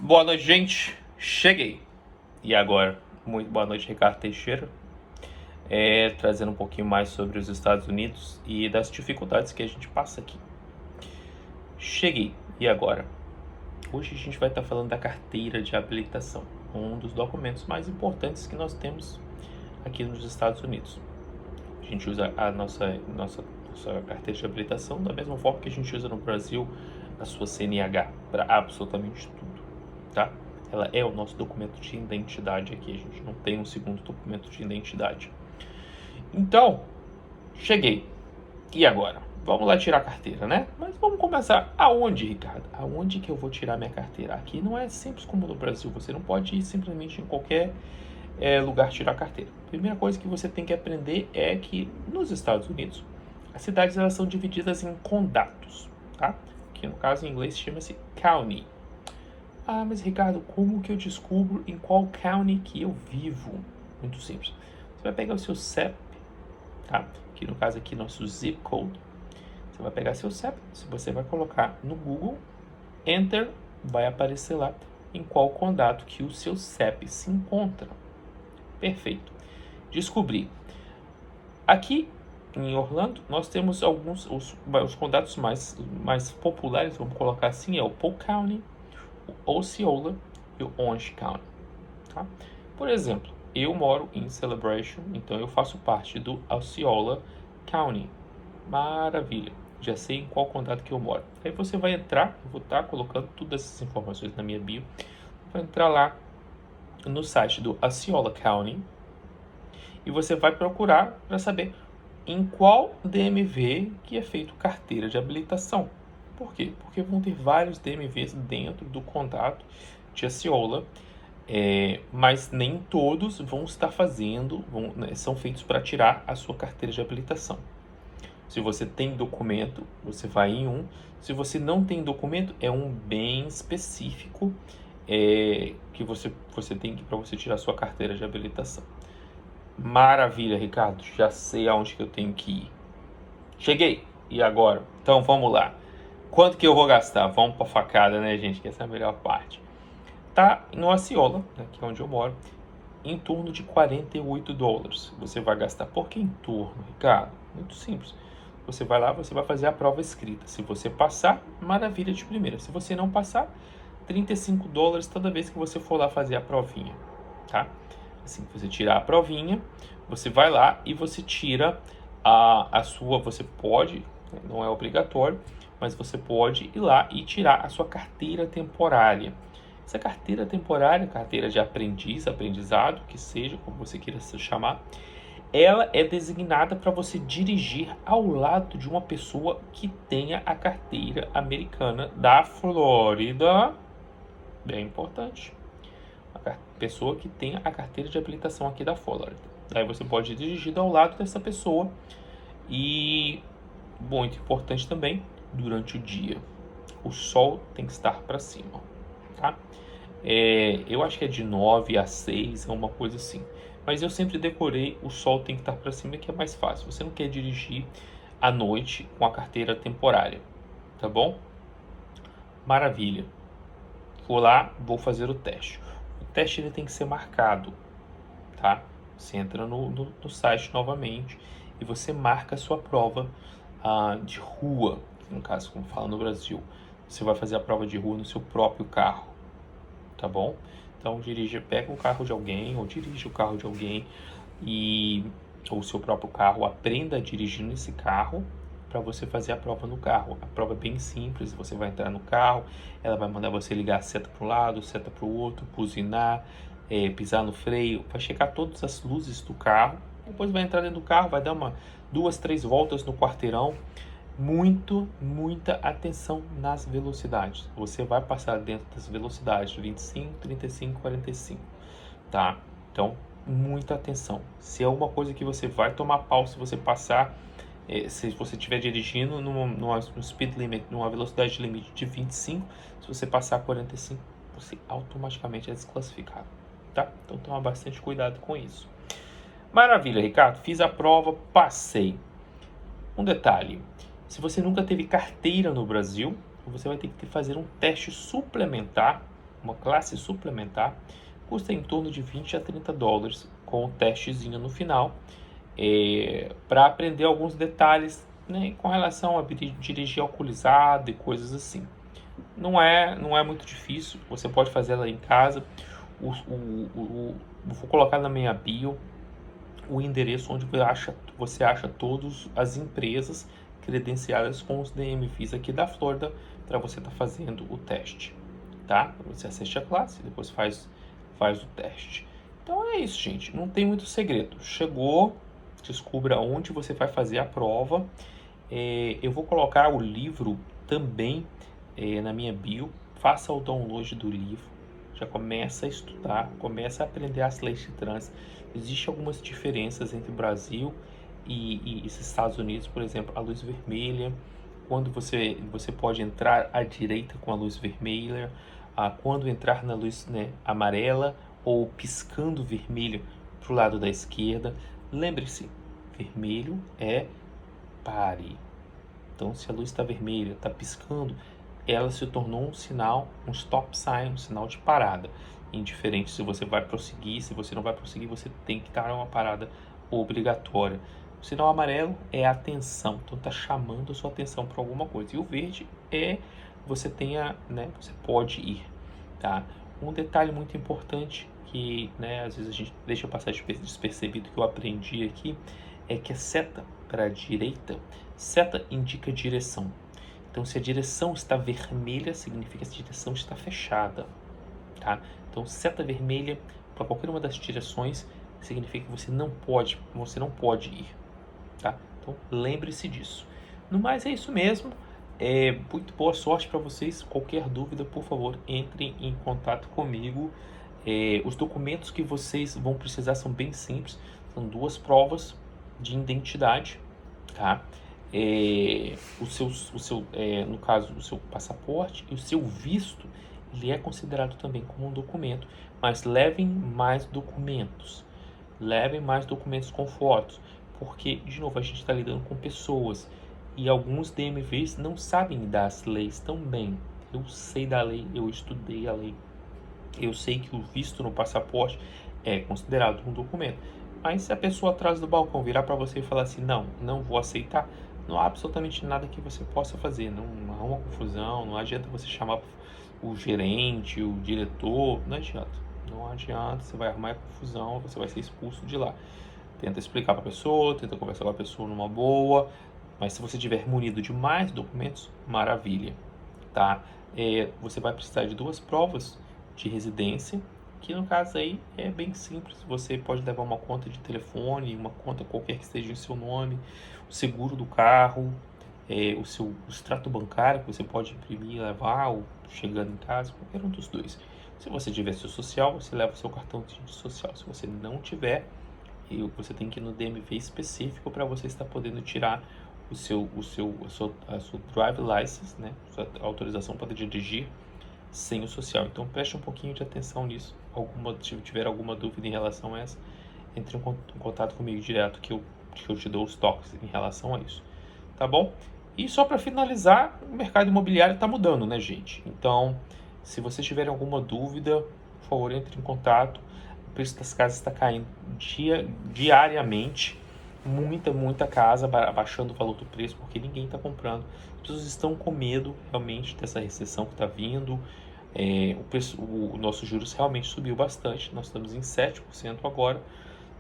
Boa noite, gente. Cheguei. E agora? Muito boa noite, Ricardo Teixeira. Trazendo um pouquinho mais sobre os Estados Unidos e das dificuldades que a gente passa aqui. Cheguei. E agora? Hoje a gente vai estar falando da carteira de habilitação, um dos documentos mais importantes que nós temos aqui nos Estados Unidos. A gente usa a nossa carteira de habilitação da mesma forma que a gente usa no Brasil a sua CNH para absolutamente tudo, tá? Ela é o nosso documento de identidade aqui, a gente não tem um segundo documento de identidade. Então, cheguei. E agora? Vamos lá tirar a carteira, né? Mas vamos começar aonde, Ricardo? Aonde que eu vou tirar minha carteira? Aqui não é simples como no Brasil, você não pode ir simplesmente em qualquer lugar tirar a carteira. A primeira coisa que você tem que aprender é que nos Estados Unidos, as cidades elas são divididas em condados, tá? Que no caso em inglês chama-se county. Ah, mas Ricardo, como que eu descubro em qual county que eu vivo? Muito simples. Você vai pegar o seu CEP, tá? Que no caso aqui nosso zip code. Você vai pegar seu CEP, você vai colocar no Google, Enter, vai aparecer lá em qual condado que o seu CEP se encontra. Perfeito. Descobri. Aqui em Orlando, nós temos alguns, os condados mais populares, vamos colocar assim, é o Polk County, o Osceola e o Orange County, tá? Por exemplo, eu moro em Celebration, então eu faço parte do Osceola County. Maravilha, já sei em qual condado que eu moro. Aí você vai entrar, eu vou estar colocando todas essas informações na minha bio, vai entrar lá no site do Osceola County e você vai procurar para saber em qual DMV que é feito carteira de habilitação. Por quê? Porque vão ter vários DMVs dentro do condado de Osceola, mas nem todos vão estar fazendo, são feitos para tirar a sua carteira de habilitação. Se você tem documento, você vai em um. Se você não tem documento, é um bem específico que você tem que ir para você tirar a sua carteira de habilitação. Maravilha, Ricardo. Já sei aonde que eu tenho que ir. Cheguei. E agora? Então vamos lá. Quanto que eu vou gastar? Vamos pra facada, né, gente? Que essa é a melhor parte. Tá no Osceola, né, que é onde eu moro, em torno de $48. Você vai gastar. Por que em torno, Ricardo? Muito simples. Você vai lá, você vai fazer a prova escrita. Se você passar, maravilha de primeira. Se você não passar, $35 toda vez que você for lá fazer a provinha, tá? Assim que você tirar a provinha, você vai lá e você tira a sua, você pode, não é obrigatório, mas você pode ir lá e tirar a sua carteira temporária. Essa carteira temporária, carteira de aprendiz, aprendizado, que seja, como você queira se chamar, ela é designada para você dirigir ao lado de uma pessoa que tenha a carteira americana da Flórida. Bem importante. A pessoa que tenha a carteira de habilitação aqui da Flórida. Aí você pode ir dirigido ao lado dessa pessoa. E, muito importante também, durante o dia, o sol tem que estar para cima, tá? Eu acho que é de 9 a 6, é uma coisa assim. Mas eu sempre decorei o sol tem que estar para cima, que é mais fácil. Você não quer dirigir à noite com a carteira temporária, tá bom? Maravilha. Vou lá, vou fazer o teste. O teste ele tem que ser marcado, tá? Você entra no site novamente e você marca a sua prova de rua, no caso, como fala no Brasil. Você vai fazer a prova de rua no seu próprio carro, tá bom? Então pega o carro de alguém ou dirige o carro de alguém ou o seu próprio carro, aprenda a dirigir nesse carro para você fazer a prova no carro. A prova é bem simples, você vai entrar no carro, ela vai mandar você ligar a seta para um lado, seta para o outro, buzinar, pisar no freio, vai checar todas as luzes do carro, depois vai entrar dentro do carro, vai dar 2, 3 voltas no quarteirão. Muita atenção nas velocidades. Você vai passar dentro das velocidades 25, 35, 45, tá? Então, muita atenção. Se é uma coisa que você vai tomar pau se você passar, se você estiver dirigindo no speed limit, numa velocidade limite de 25, se você passar 45, você automaticamente é desclassificado, tá? Então, toma bastante cuidado com isso. Maravilha, Ricardo. Fiz a prova, passei. Um detalhe. Se você nunca teve carteira no Brasil, você vai ter que fazer um teste suplementar uma classe suplementar, custa em torno de 20 a 30 dólares, com um testezinho no final, para aprender alguns detalhes, né, com relação a dirigir alcoolizado e coisas assim. Não é muito difícil, você pode fazer ela em casa. Vou colocar na minha bio o endereço onde você acha todas as empresas credenciadas com os DMVs aqui da Flórida para você estar fazendo o teste, tá? Você assiste a classe e depois faz o teste. Então é isso, gente. Não tem muito segredo. Chegou, descubra onde você vai fazer a prova. Eu vou colocar o livro também na minha bio. Faça o download do livro. Já começa a estudar, começa a aprender as leis de trânsito. Existem algumas diferenças entre o Brasil e os Estados Unidos, por exemplo, a luz vermelha, quando você pode entrar à direita com a luz vermelha, quando entrar na luz, né, amarela, ou piscando vermelho para o lado da esquerda. Lembre-se, vermelho é pare. Então, se a luz está vermelha, está piscando, ela se tornou um sinal, um stop sign, um sinal de parada. Indiferente se você vai prosseguir, se você não vai prosseguir, você tem que estar uma parada obrigatória. O sinal amarelo é atenção, então está chamando a sua atenção para alguma coisa. E o verde é você você pode ir, tá? Um detalhe muito importante que, né, às vezes a gente deixa passar despercebido, que eu aprendi aqui, é que a seta para a direita, seta indica direção. Então, se a direção está vermelha, significa que a direção está fechada, tá? Então, seta vermelha para qualquer uma das direções significa que você não pode ir, tá? Então, lembre-se disso. No mais, é isso mesmo. Muito boa sorte para vocês. Qualquer dúvida, por favor, entrem em contato comigo. Os documentos que vocês vão precisar são bem simples. São 2 provas de identidade, tá? No caso, o seu passaporte e o seu visto, ele é considerado também como um documento, mas levem mais documentos com fotos, porque, de novo, a gente está lidando com pessoas e alguns DMVs não sabem das leis tão bem. Eu sei da lei, eu estudei a lei, eu sei que o visto no passaporte é considerado um documento. Mas se a pessoa atrás do balcão virar para você e falar assim, não vou aceitar, não há absolutamente nada que você possa fazer. Não há uma confusão, não adianta você chamar o gerente, o diretor, não adianta, você vai arrumar a confusão, você vai ser expulso de lá. Tenta explicar para a pessoa, tenta conversar com a pessoa numa boa, mas se você tiver munido de mais documentos, maravilha, tá? Você vai precisar de 2 provas de residência, que no caso aí é bem simples. Você pode levar uma conta de telefone, uma conta qualquer que esteja em seu nome, o seguro do carro, o seu extrato bancário que você pode imprimir e levar, ou chegando em casa, qualquer um dos 2. Se você tiver seu social, você leva o seu cartão de social. Se você não tiver, você tem que ir no DMV específico para você estar podendo tirar a sua drive license, né, sua autorização para dirigir sem o social. Então preste um pouquinho de atenção nisso. Se tiver alguma dúvida em relação a essa, entre em contato comigo direto que eu te dou os toques em relação a isso, tá bom? E só para finalizar, o mercado imobiliário está mudando, né, gente? Então, se vocês tiverem alguma dúvida, por favor, entre em contato. O preço das casas está caindo diariamente. Muita casa abaixando o valor do preço, porque ninguém está comprando. As pessoas estão com medo realmente dessa recessão que está vindo. O nosso juros realmente subiu bastante. Nós estamos em 7% agora.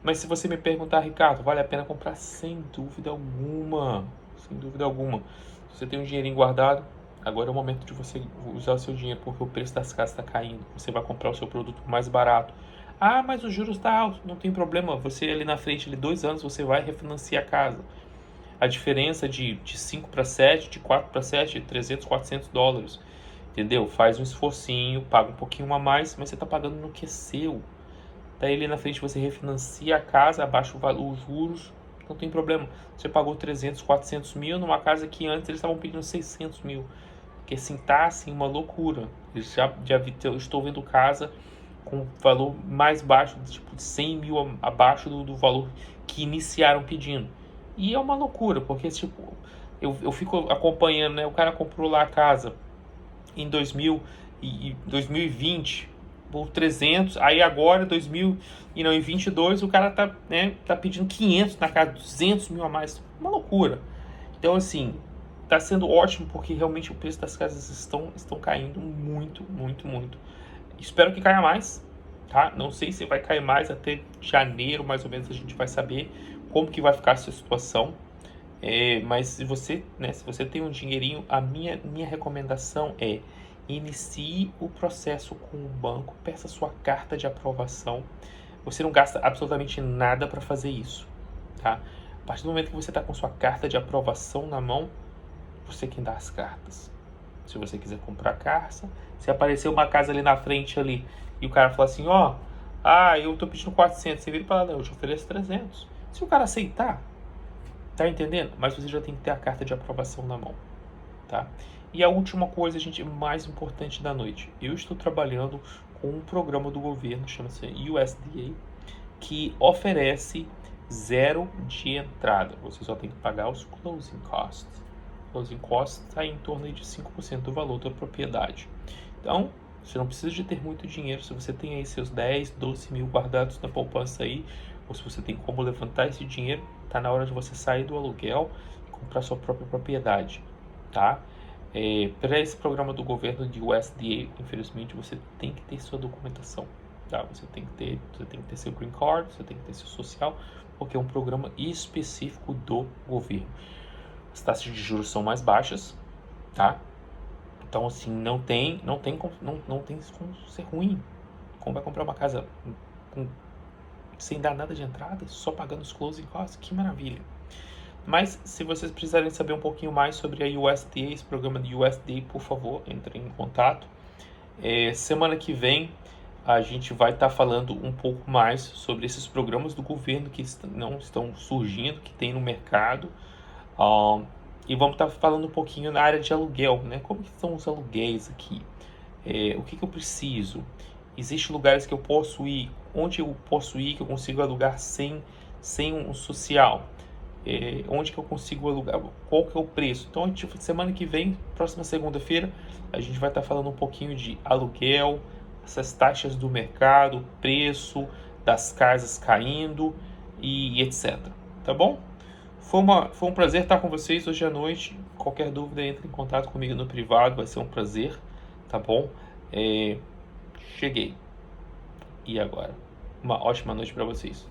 Mas se você me perguntar, Ricardo, vale a pena comprar? Sem dúvida alguma. Sem dúvida alguma. Se você tem um dinheirinho guardado, agora é o momento de você usar o seu dinheiro, porque o preço das casas está caindo. Você vai comprar o seu produto mais barato. Ah, mas o juros está alto. Não tem problema. Você ali na frente, de 2 anos, você vai refinanciar a casa. A diferença de 5 para 7, de 4 para 7, 300, 400 dólares. Entendeu? Faz um esforcinho, paga um pouquinho a mais, mas você está pagando no que é seu. Daí ali na frente você refinancia a casa, abaixa o valor, os juros, não tem problema. Você pagou 300, 400 mil numa casa que antes eles estavam pedindo 600 mil. Porque assim, tá assim, uma loucura. Eu estou vendo casa com valor mais baixo, tipo 100 mil abaixo do valor que iniciaram pedindo. E é uma loucura, porque tipo, eu fico acompanhando, né? O cara comprou lá a casa em 2000 2020 por 300, aí agora 2022 o cara tá, né, tá pedindo 500 na casa, 200 mil a mais, uma loucura. Então assim, tá sendo ótimo porque realmente o preço das casas estão caindo muito, muito, muito. Espero que caia mais, tá? Não sei se vai cair mais, até janeiro mais ou menos a gente vai saber como que vai ficar essa situação. Mas se você, né, se você tem um dinheirinho, a minha recomendação é inicie o processo com o banco, peça sua carta de aprovação. Você não gasta absolutamente nada para fazer isso, tá? A partir do momento que você está com sua carta de aprovação na mão, você quem dá as cartas. Se você quiser comprar casa, se aparecer uma casa ali na frente ali e o cara falar assim, ó, eu tô pedindo 400, você vira e fala, não, eu te ofereço 300. Se o cara aceitar, tá entendendo? Mas você já tem que ter a carta de aprovação na mão, tá? E a última coisa, gente, mais importante da noite. Eu estou trabalhando com um programa do governo, chama-se USDA, que oferece 0 de entrada. Você só tem que pagar os closing costs. Closing costs está em torno de 5% do valor da propriedade. Então, você não precisa de ter muito dinheiro. Se você tem aí seus 10, 12 mil guardados na poupança aí, ou se você tem como levantar esse dinheiro, tá na hora de você sair do aluguel e comprar sua própria propriedade, tá? Para esse programa do governo de USDA, infelizmente, você tem que ter sua documentação, tá? Você tem que ter seu green card, você tem que ter seu social, porque é um programa específico do governo. As taxas de juros são mais baixas, tá? Então, assim, não tem como ser ruim. Como vai comprar uma casa sem dar nada de entrada, só pagando os closing costs? Que maravilha! Mas, se vocês precisarem saber um pouquinho mais sobre a USDA, esse programa de USDA, por favor, entrem em contato. Semana que vem, a gente vai estar falando um pouco mais sobre esses programas do governo que não estão surgindo, que tem no mercado. E vamos estar falando um pouquinho na área de aluguel, né? Como que estão os aluguéis aqui? O que eu preciso? Existem lugares que eu posso ir, onde eu posso ir, que eu consigo alugar sem um social? Onde que eu consigo alugar? Qual que é o preço? Então, semana que vem, próxima segunda-feira, a gente vai estar falando um pouquinho de aluguel, essas taxas do mercado, preço das casas caindo e etc. Tá bom? Foi um prazer estar com vocês hoje à noite. Qualquer dúvida, entre em contato comigo no privado, vai ser um prazer, tá bom? Cheguei. E agora? Uma ótima noite para vocês.